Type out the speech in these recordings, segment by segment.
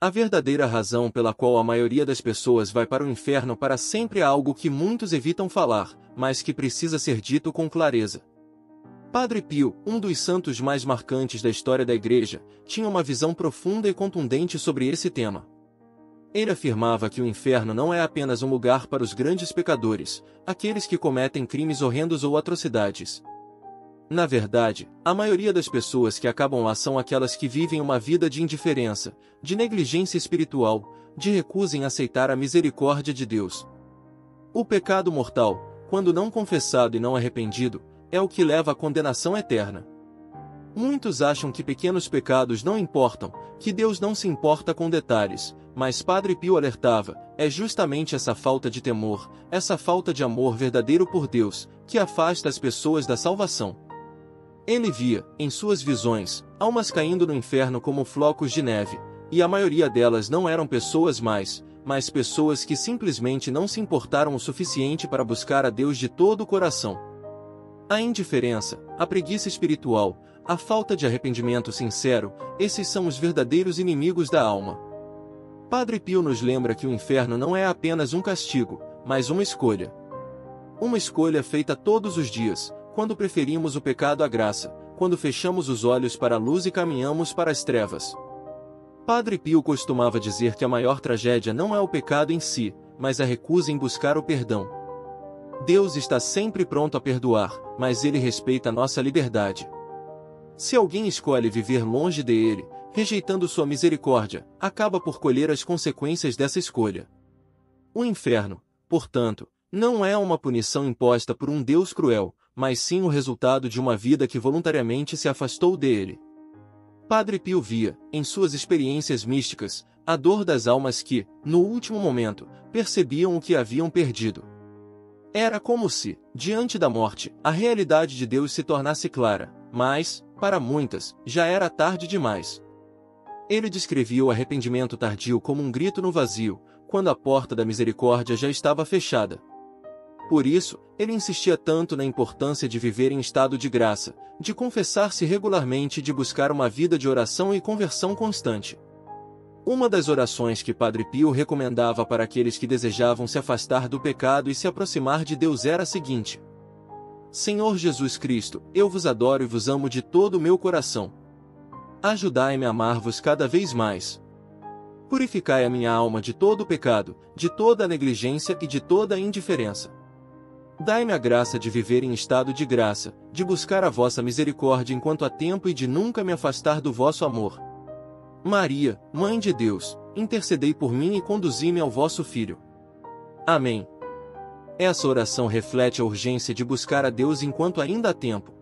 A verdadeira razão pela qual a maioria das pessoas vai para o inferno para sempre é algo que muitos evitam falar, mas que precisa ser dito com clareza. Padre Pio, um dos santos mais marcantes da história da Igreja, tinha uma visão profunda e contundente sobre esse tema. Ele afirmava que o inferno não é apenas um lugar para os grandes pecadores, aqueles que cometem crimes horrendos ou atrocidades. Na verdade, a maioria das pessoas que acabam lá são aquelas que vivem uma vida de indiferença, de negligência espiritual, de recusa em aceitar a misericórdia de Deus. O pecado mortal, quando não confessado e não arrependido, é o que leva à condenação eterna. Muitos acham que pequenos pecados não importam, que Deus não se importa com detalhes, mas Padre Pio alertava, é justamente essa falta de temor, essa falta de amor verdadeiro por Deus, que afasta as pessoas da salvação. Ele via, em suas visões, almas caindo no inferno como flocos de neve, e a maioria delas não eram pessoas más, mas pessoas que simplesmente não se importaram o suficiente para buscar a Deus de todo o coração. A indiferença, a preguiça espiritual, a falta de arrependimento sincero, esses são os verdadeiros inimigos da alma. Padre Pio nos lembra que o inferno não é apenas um castigo, mas uma escolha. Uma escolha feita todos os dias, quando preferimos o pecado à graça, quando fechamos os olhos para a luz e caminhamos para as trevas. Padre Pio costumava dizer que a maior tragédia não é o pecado em si, mas a recusa em buscar o perdão. Deus está sempre pronto a perdoar, mas Ele respeita a nossa liberdade. Se alguém escolhe viver longe dele, rejeitando sua misericórdia, acaba por colher as consequências dessa escolha. O inferno, portanto, não é uma punição imposta por um Deus cruel, mas sim o resultado de uma vida que voluntariamente se afastou dele. Padre Pio via, em suas experiências místicas, a dor das almas que, no último momento, percebiam o que haviam perdido. Era como se, diante da morte, a realidade de Deus se tornasse clara, mas, para muitas, já era tarde demais. Ele descrevia o arrependimento tardio como um grito no vazio, quando a porta da misericórdia já estava fechada. Por isso, ele insistia tanto na importância de viver em estado de graça, de confessar-se regularmente e de buscar uma vida de oração e conversão constante. Uma das orações que Padre Pio recomendava para aqueles que desejavam se afastar do pecado e se aproximar de Deus era a seguinte: Senhor Jesus Cristo, eu vos adoro e vos amo de todo o meu coração. Ajudai-me a amar-vos cada vez mais. Purificai a minha alma de todo o pecado, de toda a negligência e de toda a indiferença. Dai-me a graça de viver em estado de graça, de buscar a vossa misericórdia enquanto há tempo e de nunca me afastar do vosso amor. Maria, Mãe de Deus, intercedei por mim e conduzi-me ao vosso Filho. Amém. Essa oração reflete a urgência de buscar a Deus enquanto ainda há tempo.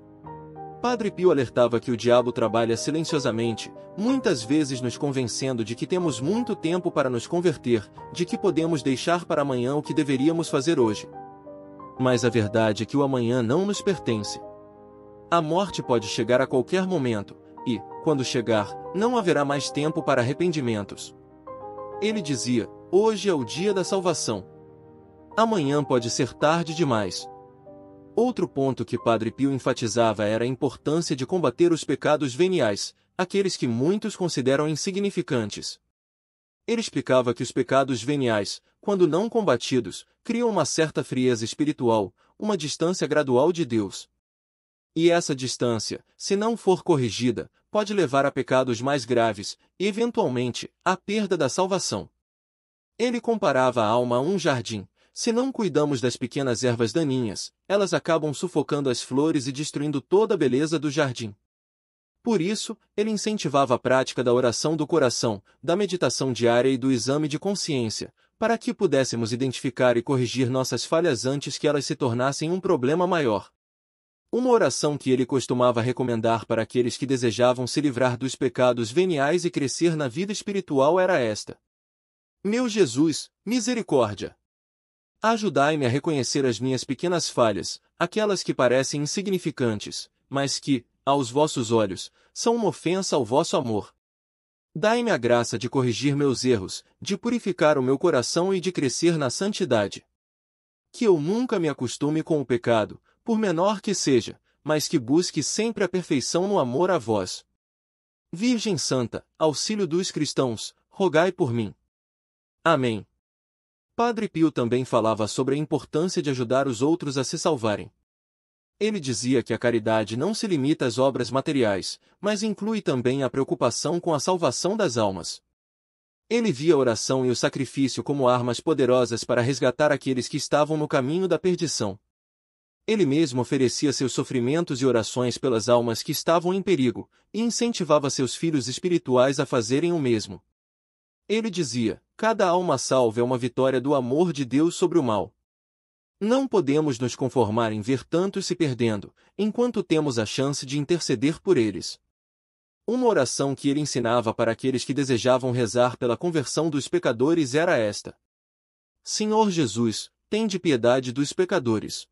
Padre Pio alertava que o diabo trabalha silenciosamente, muitas vezes nos convencendo de que temos muito tempo para nos converter, de que podemos deixar para amanhã o que deveríamos fazer hoje. Mas a verdade é que o amanhã não nos pertence. A morte pode chegar a qualquer momento, e, quando chegar, não haverá mais tempo para arrependimentos. Ele dizia, hoje é o dia da salvação. Amanhã pode ser tarde demais. Outro ponto que Padre Pio enfatizava era a importância de combater os pecados veniais, aqueles que muitos consideram insignificantes. Ele explicava que os pecados veniais, quando não combatidos, criam uma certa frieza espiritual, uma distância gradual de Deus. E essa distância, se não for corrigida, pode levar a pecados mais graves, e eventualmente, à perda da salvação. Ele comparava a alma a um jardim. Se não cuidamos das pequenas ervas daninhas, elas acabam sufocando as flores e destruindo toda a beleza do jardim. Por isso, ele incentivava a prática da oração do coração, da meditação diária e do exame de consciência, para que pudéssemos identificar e corrigir nossas falhas antes que elas se tornassem um problema maior. Uma oração que ele costumava recomendar para aqueles que desejavam se livrar dos pecados veniais e crescer na vida espiritual era esta: Meu Jesus, misericórdia! Ajudai-me a reconhecer as minhas pequenas falhas, aquelas que parecem insignificantes, mas que, aos vossos olhos, são uma ofensa ao vosso amor. Dai-me a graça de corrigir meus erros, de purificar o meu coração e de crescer na santidade. Que eu nunca me acostume com o pecado, por menor que seja, mas que busque sempre a perfeição no amor a vós. Virgem Santa, auxílio dos cristãos, rogai por mim. Amém. Padre Pio também falava sobre a importância de ajudar os outros a se salvarem. Ele dizia que a caridade não se limita às obras materiais, mas inclui também a preocupação com a salvação das almas. Ele via a oração e o sacrifício como armas poderosas para resgatar aqueles que estavam no caminho da perdição. Ele mesmo oferecia seus sofrimentos e orações pelas almas que estavam em perigo, e incentivava seus filhos espirituais a fazerem o mesmo. Ele dizia: cada alma salva é uma vitória do amor de Deus sobre o mal. Não podemos nos conformar em ver tantos se perdendo, enquanto temos a chance de interceder por eles. Uma oração que ele ensinava para aqueles que desejavam rezar pela conversão dos pecadores era esta: Senhor Jesus, tende piedade dos pecadores.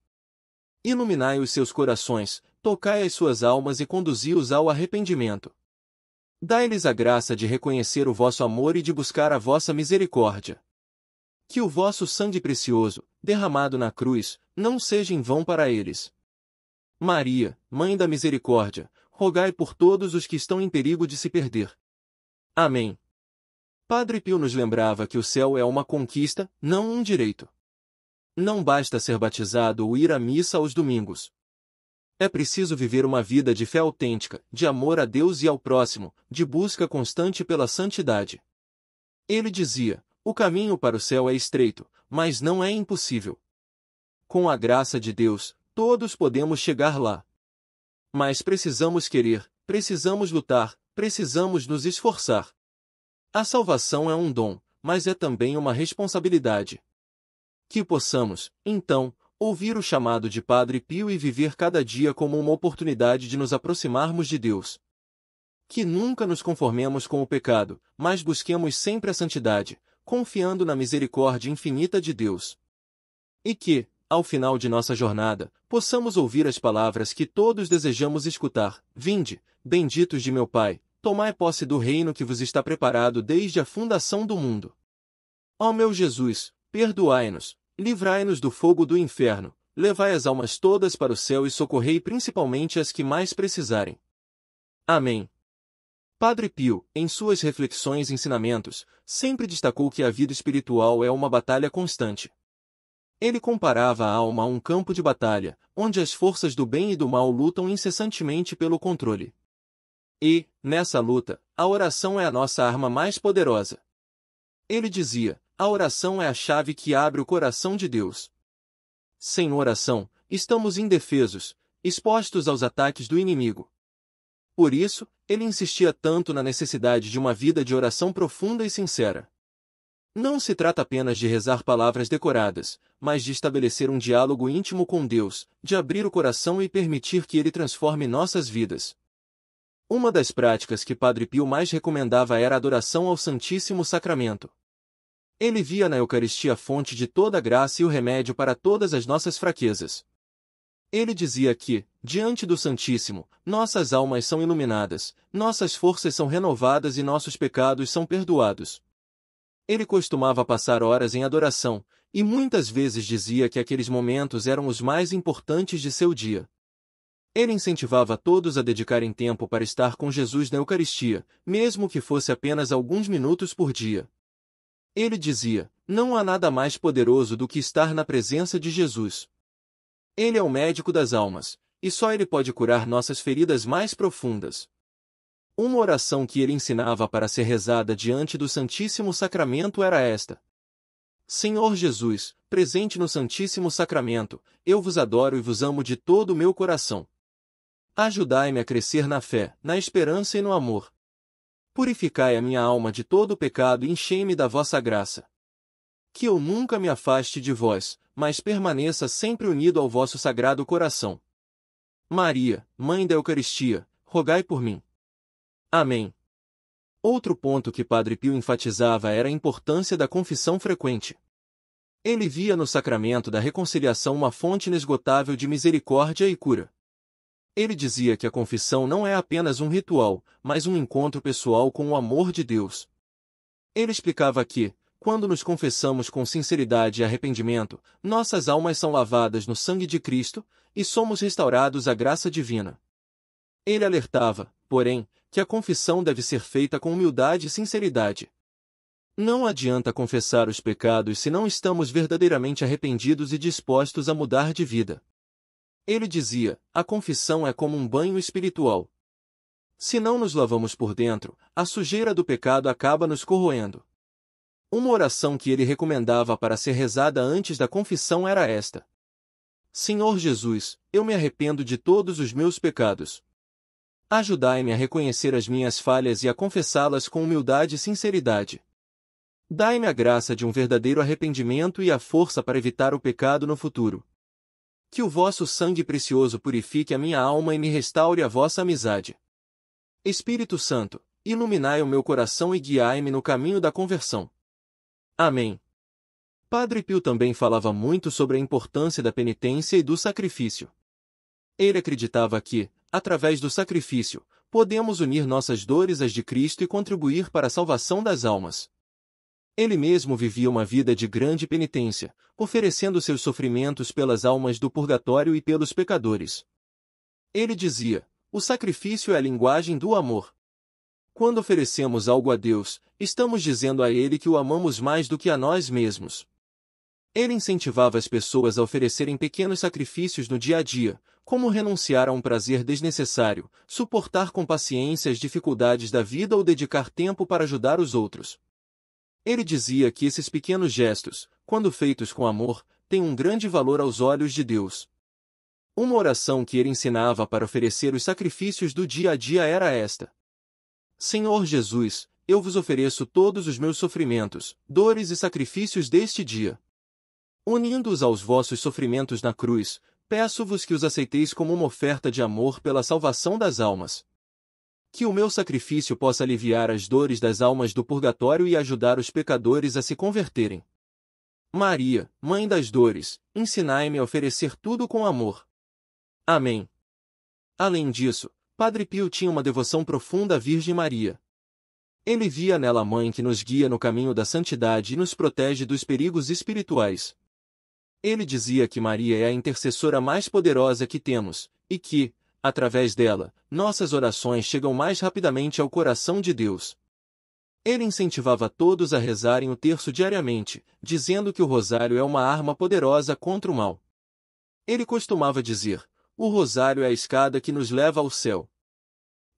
Iluminai os seus corações, tocai as suas almas e conduzi-os ao arrependimento. Dai-lhes a graça de reconhecer o vosso amor e de buscar a vossa misericórdia. Que o vosso sangue precioso, derramado na cruz, não seja em vão para eles. Maria, Mãe da Misericórdia, rogai por todos os que estão em perigo de se perder. Amém. Padre Pio nos lembrava que o céu é uma conquista, não um direito. Não basta ser batizado ou ir à missa aos domingos. É preciso viver uma vida de fé autêntica, de amor a Deus e ao próximo, de busca constante pela santidade. Ele dizia: o caminho para o céu é estreito, mas não é impossível. Com a graça de Deus, todos podemos chegar lá. Mas precisamos querer, precisamos lutar, precisamos nos esforçar. A salvação é um dom, mas é também uma responsabilidade. Que possamos, então, ouvir o chamado de Padre Pio e viver cada dia como uma oportunidade de nos aproximarmos de Deus. Que nunca nos conformemos com o pecado, mas busquemos sempre a santidade, confiando na misericórdia infinita de Deus. E que, ao final de nossa jornada, possamos ouvir as palavras que todos desejamos escutar: Vinde, benditos de meu Pai, tomai posse do reino que vos está preparado desde a fundação do mundo. Ó meu Jesus, perdoai-nos, livrai-nos do fogo do inferno, levai as almas todas para o céu e socorrei principalmente as que mais precisarem. Amém. Padre Pio, em suas reflexões e ensinamentos, sempre destacou que a vida espiritual é uma batalha constante. Ele comparava a alma a um campo de batalha, onde as forças do bem e do mal lutam incessantemente pelo controle. E, nessa luta, a oração é a nossa arma mais poderosa. Ele dizia: a oração é a chave que abre o coração de Deus. Sem oração, estamos indefesos, expostos aos ataques do inimigo. Por isso, ele insistia tanto na necessidade de uma vida de oração profunda e sincera. Não se trata apenas de rezar palavras decoradas, mas de estabelecer um diálogo íntimo com Deus, de abrir o coração e permitir que Ele transforme nossas vidas. Uma das práticas que Padre Pio mais recomendava era a adoração ao Santíssimo Sacramento. Ele via na Eucaristia a fonte de toda a graça e o remédio para todas as nossas fraquezas. Ele dizia que, diante do Santíssimo, nossas almas são iluminadas, nossas forças são renovadas e nossos pecados são perdoados. Ele costumava passar horas em adoração, e muitas vezes dizia que aqueles momentos eram os mais importantes de seu dia. Ele incentivava todos a dedicarem tempo para estar com Jesus na Eucaristia, mesmo que fosse apenas alguns minutos por dia. Ele dizia: não há nada mais poderoso do que estar na presença de Jesus. Ele é o médico das almas, e só Ele pode curar nossas feridas mais profundas. Uma oração que ele ensinava para ser rezada diante do Santíssimo Sacramento era esta: Senhor Jesus, presente no Santíssimo Sacramento, eu vos adoro e vos amo de todo o meu coração. Ajudai-me a crescer na fé, na esperança e no amor. Purificai a minha alma de todo o pecado e enchei-me da vossa graça. Que eu nunca me afaste de vós, mas permaneça sempre unido ao vosso sagrado coração. Maria, Mãe da Eucaristia, rogai por mim. Amém. Outro ponto que Padre Pio enfatizava era a importância da confissão frequente. Ele via no sacramento da reconciliação uma fonte inesgotável de misericórdia e cura. Ele dizia que a confissão não é apenas um ritual, mas um encontro pessoal com o amor de Deus. Ele explicava que, quando nos confessamos com sinceridade e arrependimento, nossas almas são lavadas no sangue de Cristo, e somos restaurados à graça divina. Ele alertava, porém, que a confissão deve ser feita com humildade e sinceridade. Não adianta confessar os pecados se não estamos verdadeiramente arrependidos e dispostos a mudar de vida. Ele dizia, a confissão é como um banho espiritual. Se não nos lavamos por dentro, a sujeira do pecado acaba nos corroendo. Uma oração que ele recomendava para ser rezada antes da confissão era esta: Senhor Jesus, eu me arrependo de todos os meus pecados. Ajudai-me a reconhecer as minhas falhas e a confessá-las com humildade e sinceridade. Dai-me a graça de um verdadeiro arrependimento e a força para evitar o pecado no futuro. Que o vosso sangue precioso purifique a minha alma e me restaure a vossa amizade. Espírito Santo, iluminai o meu coração e guiai-me no caminho da conversão. Amém. Padre Pio também falava muito sobre a importância da penitência e do sacrifício. Ele acreditava que, através do sacrifício, podemos unir nossas dores às de Cristo e contribuir para a salvação das almas. Ele mesmo vivia uma vida de grande penitência, oferecendo seus sofrimentos pelas almas do purgatório e pelos pecadores. Ele dizia, o sacrifício é a linguagem do amor. Quando oferecemos algo a Deus, estamos dizendo a Ele que o amamos mais do que a nós mesmos. Ele incentivava as pessoas a oferecerem pequenos sacrifícios no dia a dia, como renunciar a um prazer desnecessário, suportar com paciência as dificuldades da vida ou dedicar tempo para ajudar os outros. Ele dizia que esses pequenos gestos, quando feitos com amor, têm um grande valor aos olhos de Deus. Uma oração que ele ensinava para oferecer os sacrifícios do dia a dia era esta: Senhor Jesus, eu vos ofereço todos os meus sofrimentos, dores e sacrifícios deste dia. Unindo-os aos vossos sofrimentos na cruz, peço-vos que os aceiteis como uma oferta de amor pela salvação das almas. Que o meu sacrifício possa aliviar as dores das almas do purgatório e ajudar os pecadores a se converterem. Maria, Mãe das Dores, ensinai-me a oferecer tudo com amor. Amém. Além disso, Padre Pio tinha uma devoção profunda à Virgem Maria. Ele via nela a Mãe que nos guia no caminho da santidade e nos protege dos perigos espirituais. Ele dizia que Maria é a intercessora mais poderosa que temos, e que, através dela, nossas orações chegam mais rapidamente ao coração de Deus. Ele incentivava todos a rezarem o terço diariamente, dizendo que o rosário é uma arma poderosa contra o mal. Ele costumava dizer, o rosário é a escada que nos leva ao céu.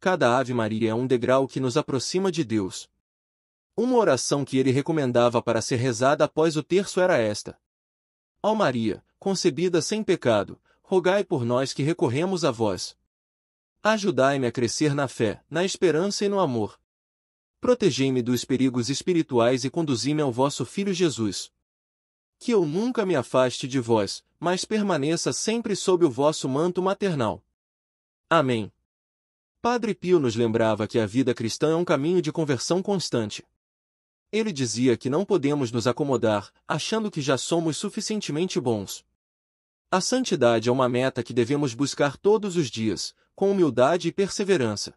Cada Ave Maria é um degrau que nos aproxima de Deus. Uma oração que ele recomendava para ser rezada após o terço era esta: Ó Maria, concebida sem pecado, rogai por nós que recorremos a vós. Ajudai-me a crescer na fé, na esperança e no amor. Protegei-me dos perigos espirituais e conduzi-me ao vosso Filho Jesus. Que eu nunca me afaste de vós, mas permaneça sempre sob o vosso manto maternal. Amém. Padre Pio nos lembrava que a vida cristã é um caminho de conversão constante. Ele dizia que não podemos nos acomodar, achando que já somos suficientemente bons. A santidade é uma meta que devemos buscar todos os dias, com humildade e perseverança.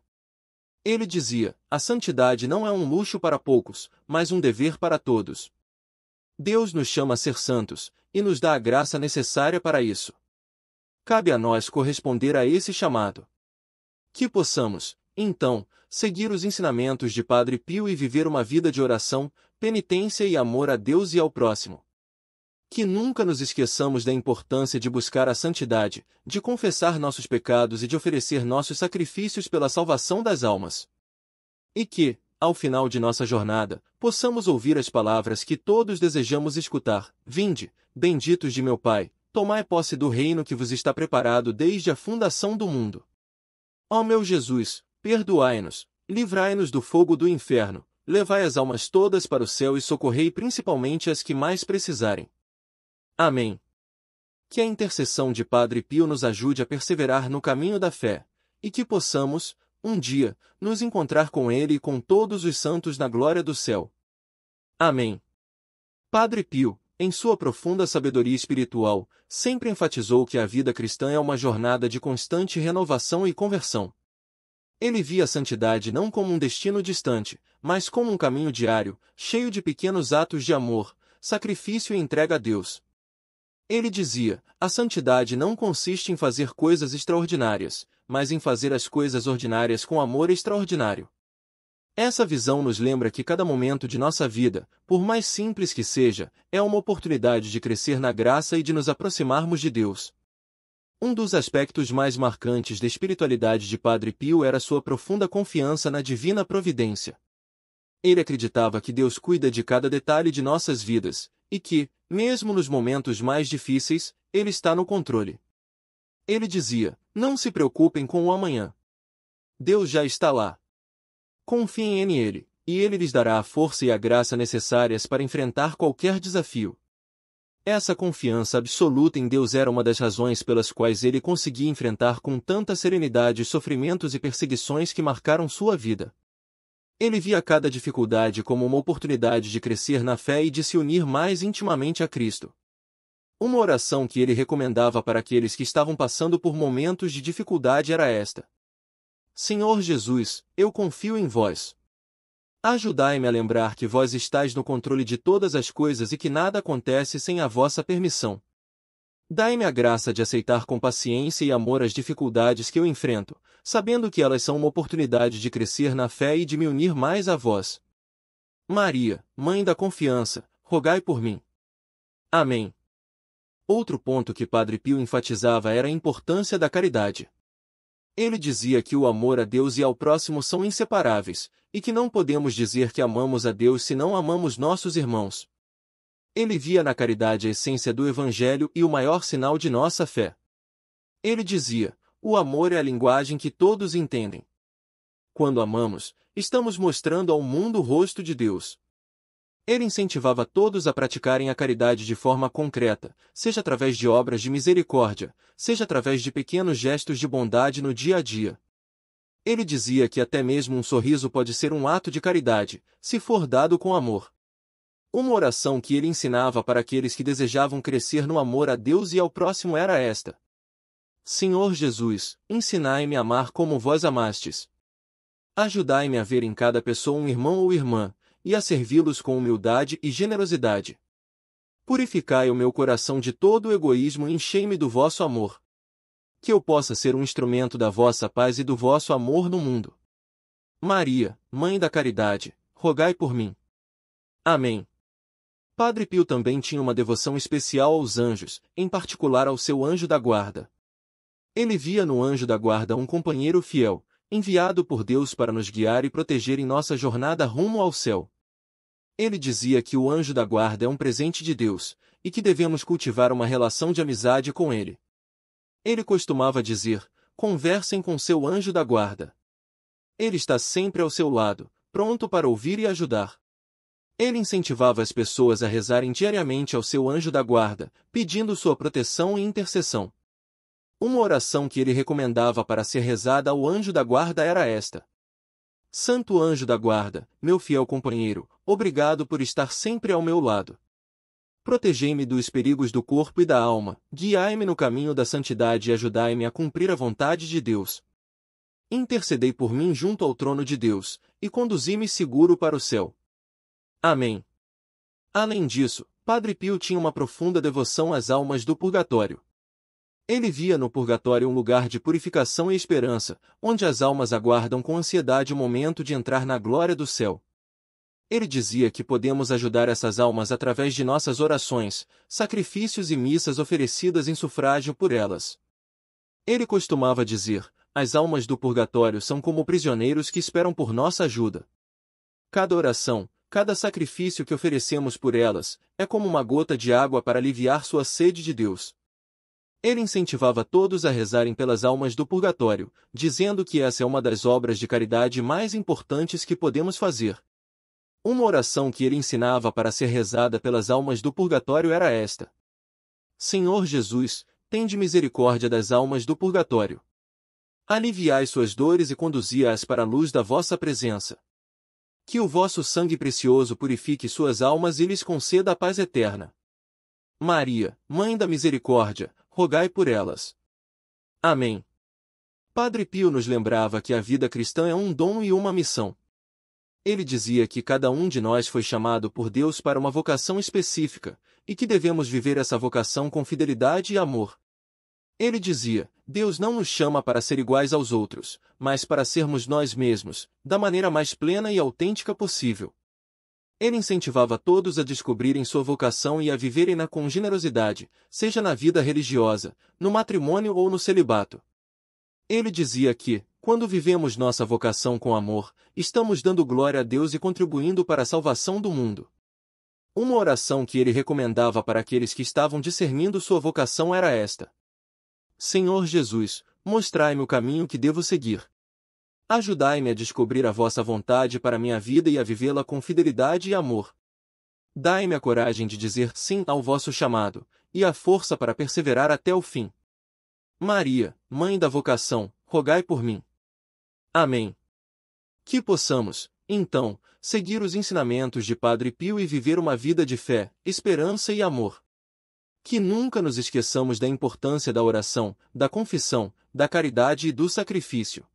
Ele dizia, a santidade não é um luxo para poucos, mas um dever para todos. Deus nos chama a ser santos, e nos dá a graça necessária para isso. Cabe a nós corresponder a esse chamado. Que possamos, então, seguir os ensinamentos de Padre Pio e viver uma vida de oração, penitência e amor a Deus e ao próximo. Que nunca nos esqueçamos da importância de buscar a santidade, de confessar nossos pecados e de oferecer nossos sacrifícios pela salvação das almas. E que, ao final de nossa jornada, possamos ouvir as palavras que todos desejamos escutar: Vinde, benditos de meu Pai, tomai posse do reino que vos está preparado desde a fundação do mundo. Ó meu Jesus, perdoai-nos, livrai-nos do fogo do inferno, levai as almas todas para o céu e socorrei principalmente as que mais precisarem. Amém. Que a intercessão de Padre Pio nos ajude a perseverar no caminho da fé, e que possamos, um dia, nos encontrar com ele e com todos os santos na glória do céu. Amém. Padre Pio, em sua profunda sabedoria espiritual, sempre enfatizou que a vida cristã é uma jornada de constante renovação e conversão. Ele via a santidade não como um destino distante, mas como um caminho diário, cheio de pequenos atos de amor, sacrifício e entrega a Deus. Ele dizia, a santidade não consiste em fazer coisas extraordinárias, mas em fazer as coisas ordinárias com amor extraordinário. Essa visão nos lembra que cada momento de nossa vida, por mais simples que seja, é uma oportunidade de crescer na graça e de nos aproximarmos de Deus. Um dos aspectos mais marcantes da espiritualidade de Padre Pio era sua profunda confiança na divina providência. Ele acreditava que Deus cuida de cada detalhe de nossas vidas, e que, mesmo nos momentos mais difíceis, Ele está no controle. Ele dizia: não se preocupem com o amanhã. Deus já está lá. Confiem nele, e Ele lhes dará a força e a graça necessárias para enfrentar qualquer desafio. Essa confiança absoluta em Deus era uma das razões pelas quais ele conseguia enfrentar com tanta serenidade os sofrimentos e perseguições que marcaram sua vida. Ele via cada dificuldade como uma oportunidade de crescer na fé e de se unir mais intimamente a Cristo. Uma oração que ele recomendava para aqueles que estavam passando por momentos de dificuldade era esta: Senhor Jesus, eu confio em vós. Ajudai-me a lembrar que vós estáis no controle de todas as coisas e que nada acontece sem a vossa permissão. Dai-me a graça de aceitar com paciência e amor as dificuldades que eu enfrento, sabendo que elas são uma oportunidade de crescer na fé e de me unir mais a vós. Maria, Mãe da Confiança, rogai por mim. Amém. Outro ponto que Padre Pio enfatizava era a importância da caridade. Ele dizia que o amor a Deus e ao próximo são inseparáveis, e que não podemos dizer que amamos a Deus se não amamos nossos irmãos. Ele via na caridade a essência do Evangelho e o maior sinal de nossa fé. Ele dizia: o amor é a linguagem que todos entendem. Quando amamos, estamos mostrando ao mundo o rosto de Deus. Ele incentivava todos a praticarem a caridade de forma concreta, seja através de obras de misericórdia, seja através de pequenos gestos de bondade no dia a dia. Ele dizia que até mesmo um sorriso pode ser um ato de caridade, se for dado com amor. Uma oração que ele ensinava para aqueles que desejavam crescer no amor a Deus e ao próximo era esta: Senhor Jesus, ensinai-me a amar como vós amastes. Ajudai-me a ver em cada pessoa um irmão ou irmã, e a servi-los com humildade e generosidade. Purificai o meu coração de todo o egoísmo e enchei-me do vosso amor. Que eu possa ser um instrumento da vossa paz e do vosso amor no mundo. Maria, Mãe da Caridade, rogai por mim. Amém. Padre Pio também tinha uma devoção especial aos anjos, em particular ao seu anjo da guarda. Ele via no anjo da guarda um companheiro fiel, enviado por Deus para nos guiar e proteger em nossa jornada rumo ao céu. Ele dizia que o anjo da guarda é um presente de Deus, e que devemos cultivar uma relação de amizade com ele. Ele costumava dizer: conversem com seu anjo da guarda. Ele está sempre ao seu lado, pronto para ouvir e ajudar. Ele incentivava as pessoas a rezarem diariamente ao seu anjo da guarda, pedindo sua proteção e intercessão. Uma oração que ele recomendava para ser rezada ao anjo da guarda era esta: Santo anjo da guarda, meu fiel companheiro, obrigado por estar sempre ao meu lado. Protegei-me dos perigos do corpo e da alma, guiai-me no caminho da santidade e ajudai-me a cumprir a vontade de Deus. Intercedei por mim junto ao trono de Deus, e conduzi-me seguro para o céu. Amém. Além disso, Padre Pio tinha uma profunda devoção às almas do purgatório. Ele via no purgatório um lugar de purificação e esperança, onde as almas aguardam com ansiedade o momento de entrar na glória do céu. Ele dizia que podemos ajudar essas almas através de nossas orações, sacrifícios e missas oferecidas em sufrágio por elas. Ele costumava dizer: as almas do purgatório são como prisioneiros que esperam por nossa ajuda. Cada oração, cada sacrifício que oferecemos por elas, é como uma gota de água para aliviar sua sede de Deus. Ele incentivava todos a rezarem pelas almas do purgatório, dizendo que essa é uma das obras de caridade mais importantes que podemos fazer. Uma oração que ele ensinava para ser rezada pelas almas do purgatório era esta: Senhor Jesus, tende misericórdia das almas do purgatório. Aliviai suas dores e conduzi-as para a luz da vossa presença. Que o vosso sangue precioso purifique suas almas e lhes conceda a paz eterna. Maria, Mãe da Misericórdia, rogai por elas. Amém. Padre Pio nos lembrava que a vida cristã é um dom e uma missão. Ele dizia que cada um de nós foi chamado por Deus para uma vocação específica, e que devemos viver essa vocação com fidelidade e amor. Ele dizia: Deus não nos chama para ser iguais aos outros, mas para sermos nós mesmos, da maneira mais plena e autêntica possível. Ele incentivava todos a descobrirem sua vocação e a viverem-na com generosidade, seja na vida religiosa, no matrimônio ou no celibato. Ele dizia que, quando vivemos nossa vocação com amor, estamos dando glória a Deus e contribuindo para a salvação do mundo. Uma oração que ele recomendava para aqueles que estavam discernindo sua vocação era esta: Senhor Jesus, mostrai-me o caminho que devo seguir. Ajudai-me a descobrir a vossa vontade para minha vida e a vivê-la com fidelidade e amor. Dai-me a coragem de dizer sim ao vosso chamado, e a força para perseverar até o fim. Maria, Mãe da vocação, rogai por mim. Amém. Que possamos, então, seguir os ensinamentos de Padre Pio e viver uma vida de fé, esperança e amor. Que nunca nos esqueçamos da importância da oração, da confissão, da caridade e do sacrifício.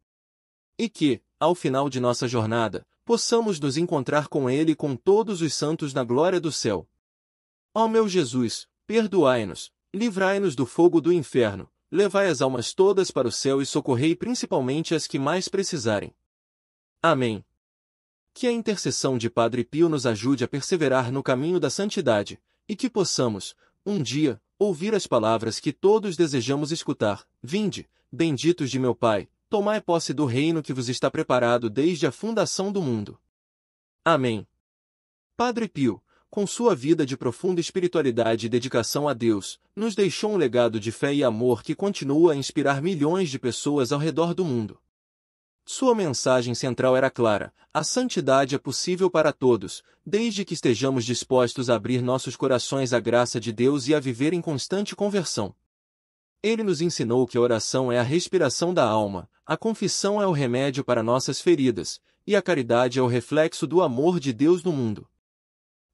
E que, ao final de nossa jornada, possamos nos encontrar com Ele e com todos os santos na glória do céu. Ó meu Jesus, perdoai-nos, livrai-nos do fogo do inferno, levai as almas todas para o céu e socorrei principalmente as que mais precisarem. Amém. Que a intercessão de Padre Pio nos ajude a perseverar no caminho da santidade, e que possamos, um dia, ouvir as palavras que todos desejamos escutar: Vinde, benditos de meu Pai, tomai posse do reino que vos está preparado desde a fundação do mundo. Amém. Padre Pio, com sua vida de profunda espiritualidade e dedicação a Deus, nos deixou um legado de fé e amor que continua a inspirar milhões de pessoas ao redor do mundo. Sua mensagem central era clara: a santidade é possível para todos, desde que estejamos dispostos a abrir nossos corações à graça de Deus e a viver em constante conversão. Ele nos ensinou que a oração é a respiração da alma, a confissão é o remédio para nossas feridas, e a caridade é o reflexo do amor de Deus no mundo.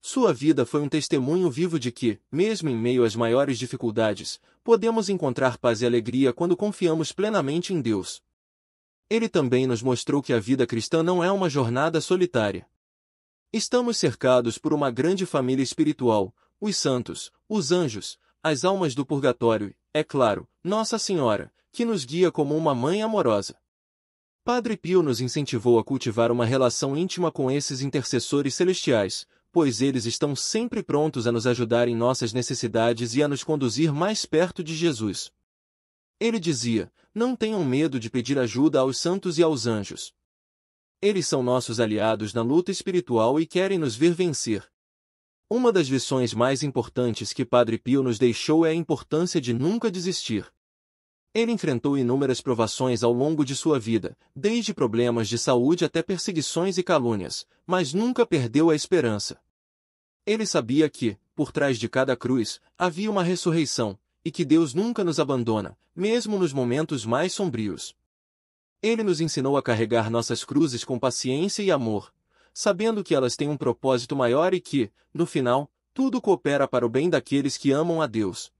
Sua vida foi um testemunho vivo de que, mesmo em meio às maiores dificuldades, podemos encontrar paz e alegria quando confiamos plenamente em Deus. Ele também nos mostrou que a vida cristã não é uma jornada solitária. Estamos cercados por uma grande família espiritual, os santos, os anjos, as almas do purgatório e, é claro, Nossa Senhora, que nos guia como uma mãe amorosa. Padre Pio nos incentivou a cultivar uma relação íntima com esses intercessores celestiais, pois eles estão sempre prontos a nos ajudar em nossas necessidades e a nos conduzir mais perto de Jesus. Ele dizia: não tenham medo de pedir ajuda aos santos e aos anjos. Eles são nossos aliados na luta espiritual e querem nos ver vencer. Uma das lições mais importantes que Padre Pio nos deixou é a importância de nunca desistir. Ele enfrentou inúmeras provações ao longo de sua vida, desde problemas de saúde até perseguições e calúnias, mas nunca perdeu a esperança. Ele sabia que, por trás de cada cruz, havia uma ressurreição, e que Deus nunca nos abandona, mesmo nos momentos mais sombrios. Ele nos ensinou a carregar nossas cruzes com paciência e amor, sabendo que elas têm um propósito maior e que, no final, tudo coopera para o bem daqueles que amam a Deus.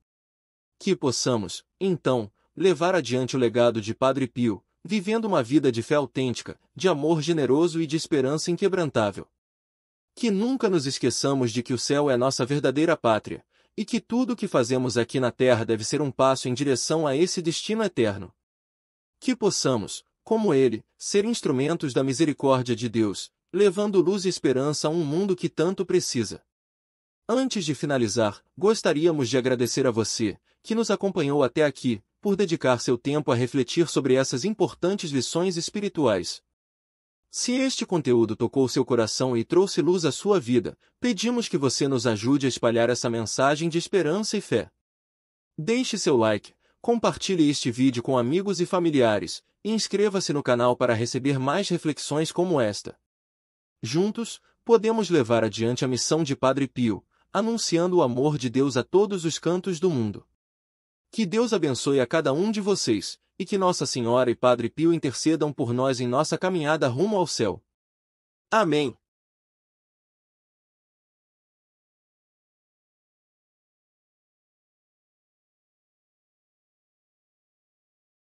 Que possamos, então, levar adiante o legado de Padre Pio, vivendo uma vida de fé autêntica, de amor generoso e de esperança inquebrantável. Que nunca nos esqueçamos de que o céu é nossa verdadeira pátria, e que tudo o que fazemos aqui na terra deve ser um passo em direção a esse destino eterno. Que possamos, como ele, ser instrumentos da misericórdia de Deus, levando luz e esperança a um mundo que tanto precisa. Antes de finalizar, gostaríamos de agradecer a você, que nos acompanhou até aqui, por dedicar seu tempo a refletir sobre essas importantes lições espirituais. Se este conteúdo tocou seu coração e trouxe luz à sua vida, pedimos que você nos ajude a espalhar essa mensagem de esperança e fé. Deixe seu like, compartilhe este vídeo com amigos e familiares, e inscreva-se no canal para receber mais reflexões como esta. Juntos, podemos levar adiante a missão de Padre Pio, anunciando o amor de Deus a todos os cantos do mundo. Que Deus abençoe a cada um de vocês, e que Nossa Senhora e Padre Pio intercedam por nós em nossa caminhada rumo ao céu. Amém.